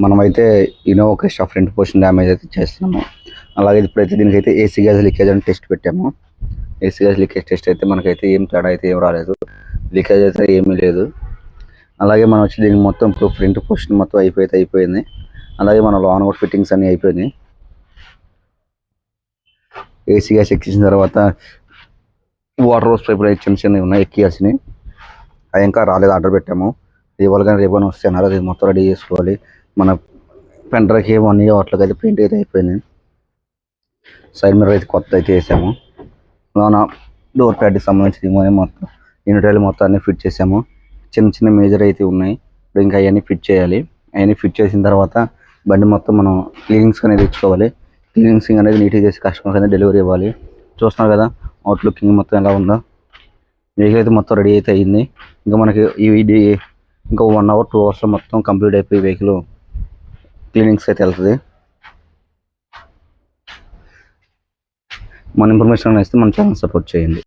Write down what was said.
మనమైతే Innova Crysta front portion damage అయితే చేస్తున్నాము. అలాగే ఇప్పుడైతే దీనికైతే ఏసీ గ్యాస్ లీకేజ్ అని టెస్ట్ పెట్టాము. ఏసీ గ్యాస్ లీకేజ్ టెస్ట్ అయితే మనకైతే ఏం తేడా అయితే ఏం రాలేదు, లీకేజ్ అయితే ఏమీ లేదు. అలాగే మనం వచ్చి దీనికి మొత్తం ఇప్పుడు ఫ్రంట్ పోర్షన్ మొత్తం అయిపోయింది. అలాగే మన లోన కూడా ఫిట్టింగ్స్ అన్నీ అయిపోయినాయి. ఏసీ గ్యాస్ ఎక్కించిన తర్వాత వాటర్ హోస్ పైపులు అయితే చిన్న చిన్నవి ఉన్నాయి ఎక్కియాల్సినవి, అవి ఇంకా రాలేదు, ఆర్డర్ పెట్టాము. ఇవాళ కానీ రేపు కానీ వస్తే అన్నారు. అది మొత్తం రెడీ చేసుకోవాలి. మన పెన్ డ్రైవ్కి 1 ఇయర్ వాటిలోకి అయితే పెయింట్ అయితే అయిపోయింది. సైడ్ మిర్రర్ అయితే కొత్త అయితే వేసాము. లోన డోర్ ప్యాడ్కి సంబంధించి మొత్తం యూనిట్ మొత్తం అన్ని ఫిట్ చేసాము. చిన్న చిన్న మేజర్ అయితే ఉన్నాయి, ఇప్పుడు ఇంకా అవన్నీ ఫిట్ చేయాలి. అవన్నీ ఫిట్ చేసిన తర్వాత బండి మొత్తం మనం క్లీనింగ్స్ అనేది తెచ్చుకోవాలి. క్లీనింగ్స్ అనేది నీట్గా చేసి కస్టమర్స్ అనేది డెలివరీ ఇవ్వాలి. చూస్తున్నారు కదా అవుట్లుకింగ్ మొత్తం ఎలా ఉందో. వెహికల్ అయితే మొత్తం రెడీ అయితే అయింది. ఇంకా మనకి ఇది ఇంకా 1 అవర్ 2 అవర్స్లో మొత్తం కంప్లీట్ అయిపోయి వెహికల్ క్లీనింగ్స్ అయితే వెళ్తుంది. మన ఇన్ఫర్మేషన్ ఇస్తే మన ఛానల్ సపోర్ట్ చేయండి.